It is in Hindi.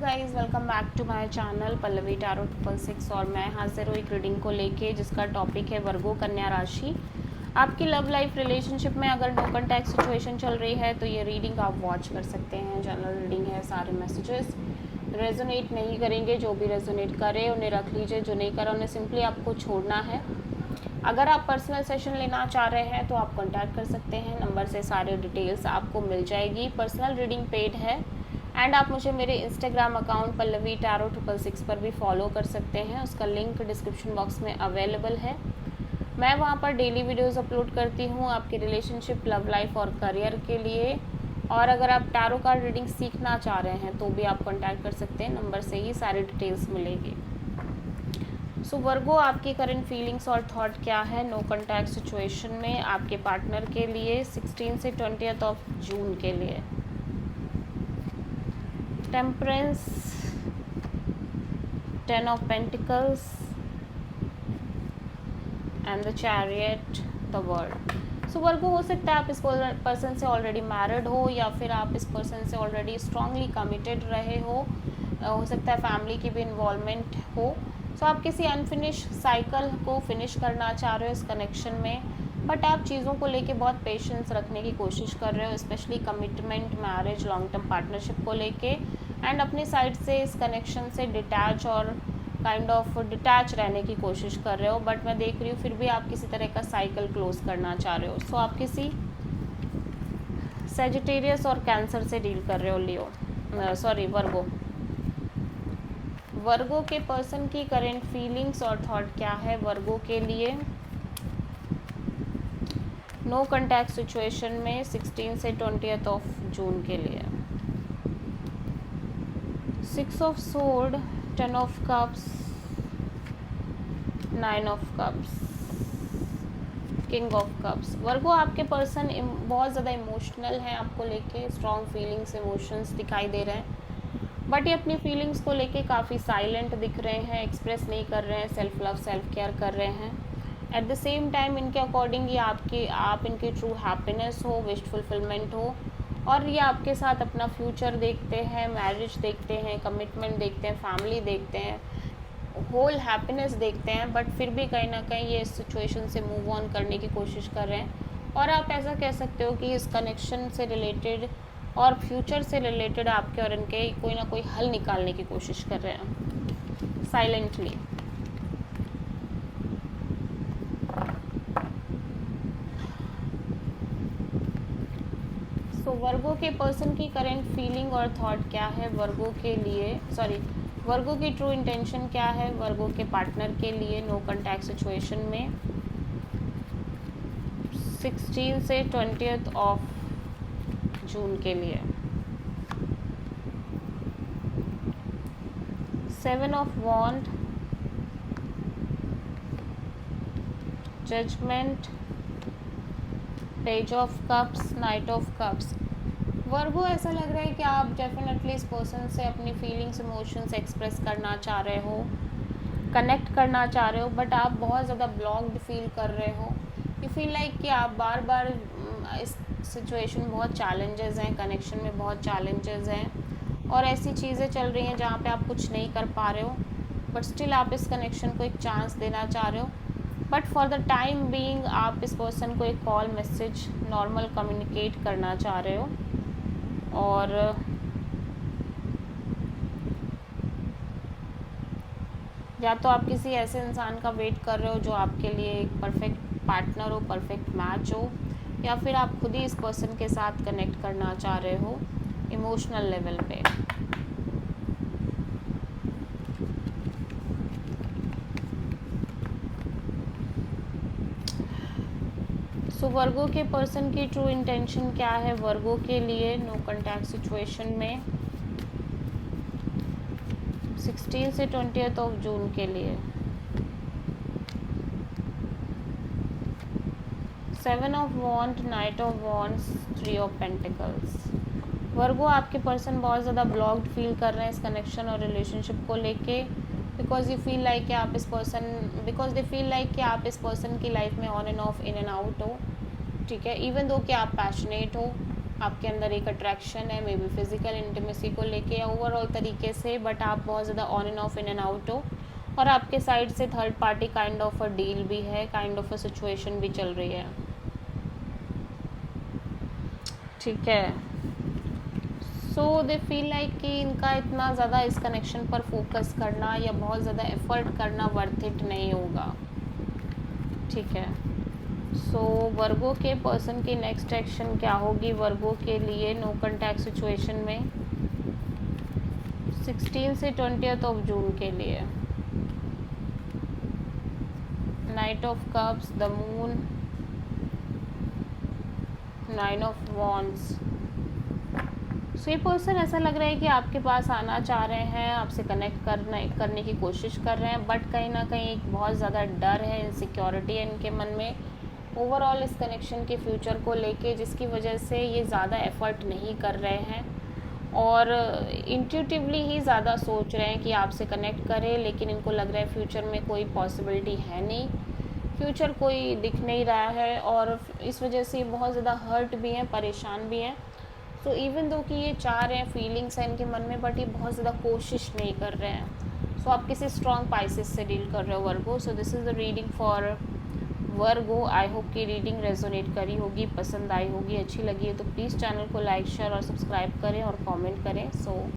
Guys welcome back to my channel Pallavi tarot 666 और मैं हाजिर हूँ एक रीडिंग को लेके जिसका टॉपिक है वर्गो कन्या राशि। आपकी लव लाइफ रिलेशनशिप में अगर नो कॉन्टैक्ट सिचुएशन चल रही है तो ये रीडिंग आप वॉच कर सकते हैं। जनरल रीडिंग है, सारे मैसेजेस रेजोनेट नहीं करेंगे। जो भी रेजोनेट करे उन्हें रख लीजिए, जो नहीं करा उन्हें सिंपली आपको छोड़ना है। अगर आप पर्सनल सेशन लेना चाह रहे हैं तो आप कॉन्टैक्ट कर सकते हैं, नंबर से सारे डिटेल्स आपको मिल जाएगी। पर्सनल रीडिंग पेड है एंड आप मुझे मेरे इंस्टाग्राम अकाउंट पल्लवी टैरो 666 पर भी फॉलो कर सकते हैं। उसका लिंक डिस्क्रिप्शन बॉक्स में अवेलेबल है। मैं वहाँ पर डेली वीडियोस अपलोड करती हूँ आपके रिलेशनशिप, लव लाइफ और करियर के लिए। और अगर आप टैरो कार्ड रीडिंग सीखना चाह रहे हैं तो भी आप कॉन्टैक्ट कर सकते हैं, नंबर से ही सारी डिटेल्स मिलेगी। सो वर्गो, आपकी करंट फीलिंग्स और थॉट क्या है नो कॉन्टैक्ट सिचुएशन में आपके पार्टनर के लिए 16 से 20 ऑफ जून के लिए। Temperance, 10 of pentacles and the chariot, the world. So Virgo, हो सकता है आप इस पर्सन से ऑलरेडी मैरिड हो या फिर आप इस पर्सन से ऑलरेडी स्ट्रांगली कमिटेड रहे हो सकता है फैमिली की भी इन्वॉल्वमेंट हो। सो आप किसी अनफिनिश साइकिल को फिनिश करना चाह रहे हो इस कनेक्शन में, बट आप चीज़ों को लेके बहुत पेशेंस रखने की कोशिश कर रहे हो, specially commitment, marriage, long term partnership को लेके। एंड अपनी साइड से इस कनेक्शन से डिटैच और काइंड ऑफ डिटैच रहने की कोशिश कर रहे हो, बट मैं देख रही हूँ फिर भी आप किसी तरह का साइकिल क्लोज करना चाह रहे हो। सो आप किसी सेजिटेरियस और कैंसर से डील कर रहे हो, वर्गो। वर्गो के पर्सन की करेंट फीलिंग्स और थॉट क्या है वर्गो के लिए नो कॉन्टैक्ट सिचुएशन में 16 से 20 ऑफ जून के लिए। 6 of sword, 10 of cups, 9 of cups, king of cups. Virgo, आपके पर्सन बहुत ज़्यादा इमोशनल हैं आपको लेके, स्ट्रॉन्ग फीलिंग्स, इमोशंस दिखाई दे रहे हैं, बट ये अपनी फीलिंग्स को लेके काफ़ी साइलेंट दिख रहे हैं, एक्सप्रेस नहीं कर रहे हैं, सेल्फ लव, सेल्फ केयर कर रहे हैं। एट द सेम टाइम इनके अकॉर्डिंग ये आप इनकी ट्रू हैप्पीनेस हो, विश फुलफिलमेंट हो, और ये आपके साथ अपना फ्यूचर देखते हैं, मैरिज देखते हैं, कमिटमेंट देखते हैं, फैमिली देखते हैं, होल हैप्पीनेस देखते हैं, बट फिर भी कहीं ना कहीं ये इस सिचुएशन से मूव ऑन करने की कोशिश कर रहे हैं। और आप ऐसा कह सकते हो कि इस कनेक्शन से रिलेटेड और फ्यूचर से रिलेटेड आपके और इनके कोई ना कोई हल निकालने की कोशिश कर रहे हैं साइलेंटली। सो वर्गो के पर्सन की करेंट फीलिंग और थॉट क्या है वर्गो के लिए, वर्गो की ट्रू इंटेंशन क्या है वर्गो के पार्टनर के लिए नो कॉन्टैक्ट सिचुएशन में 16 से 20 ऑफ जून के लिए। 7 of wand, judgement, page of cups, knight of cups. Virgo, ऐसा लग रहा है कि आप डेफिनेटली इस पर्सन से अपनी फीलिंग्स, इमोशंस एक्सप्रेस करना चाह रहे हो, कनेक्ट करना चाह रहे हो, बट आप बहुत ज़्यादा ब्लॉक्ड फील कर रहे हो। यू फील लाइक कि आप बार बार इस सिचुएशन में बहुत चैलेंजेस हैं, कनेक्शन में बहुत चैलेंजेस हैं और ऐसी चीज़ें चल रही हैं जहाँ पे आप कुछ नहीं कर पा रहे हो, बट स्टिल आप इस कनेक्शन को एक चांस देना चाह रहे हो। But for the time being आप इस पर्सन को एक कॉल, मैसेज, नॉर्मल कम्युनिकेट करना चाह रहे हो, और या तो आप किसी ऐसे इंसान का वेट कर रहे हो जो आपके लिए एक परफेक्ट पार्टनर हो, परफेक्ट मैच हो, या फिर आप खुद ही इस पर्सन के साथ कनेक्ट करना चाह रहे हो इमोशनल लेवल पे। सो वर्गो के पर्सन की ट्रू इंटेंशन क्या है वर्गो के लिए नो कॉन्टैक्ट सिचुएशन में 16 से 20 ऑफ जून के लिए। 7 of wand, knight of wands, 3 of pentacles. Virgo, आपके पर्सन बहुत ज़्यादा ब्लॉक्ड फील कर रहे हैं इस कनेक्शन और रिलेशनशिप को लेके, बिकॉज दे फील लाइक कि आप इस पर्सन की लाइफ में on end of, in and out हो, ठीक है, इवन दो कि आप पैशनेट हो, आपके अंदर एक अट्रैक्शन है, मे बी फिजिकल इंटीमेसी को लेके या ओवरऑल तरीके से, बट आप बहुत ज़्यादा on end of, in and out हो। और आपके साइड से third party kind of a deal भी है, काइंड ऑफ अ सिचुएशन भी चल रही है। ठीक है, सो दे फील लाइक कि इनका इतना ज़्यादा इस कनेक्शन पर फोकस करना या बहुत ज़्यादा एफर्ट करना वर्थ इट नहीं होगा। ठीक है, सो वर्गो के पर्सन की नेक्स्ट एक्शन क्या होगी वर्गो के लिए नो कॉन्टैक्ट सिचुएशन में 16 से 20 ऑफ जून के लिए? Knight of cups, the moon, 9 of wands. So ये पर्सन ऐसा लग रहा है कि आपके पास आना चाह रहे हैं, आपसे कनेक्ट करने की कोशिश कर रहे हैं, बट कहीं ना कहीं एक बहुत ज़्यादा डर है, इनसिक्योरिटी है इनके मन में ओवरऑल इस कनेक्शन के फ्यूचर को लेके, जिसकी वजह से ये ज़्यादा एफर्ट नहीं कर रहे हैं और इंट्यूटिवली ही ज़्यादा सोच रहे हैं कि आपसे कनेक्ट करें, लेकिन इनको लग रहा है फ्यूचर में कोई पॉसिबिलिटी है नहीं, फ्यूचर कोई दिख नहीं रहा है और इस वजह से बहुत ज़्यादा हर्ट भी हैं, परेशान भी हैं। सो इवन दो कि ये चाह रहे हैं, फीलिंग्स हैं इनके मन में, बट ये बहुत ज़्यादा कोशिश नहीं कर रहे हैं। सो आप किसी स्ट्रॉन्ग पाइसेस से डील कर रहे हो Virgo. So this is the reading for Virgo. I hope कि रीडिंग रेजोनेट करी होगी, पसंद आई होगी, अच्छी लगी है तो प्लीज़ चैनल को लाइक, शेयर और सब्सक्राइब करें और कमेंट करें। सो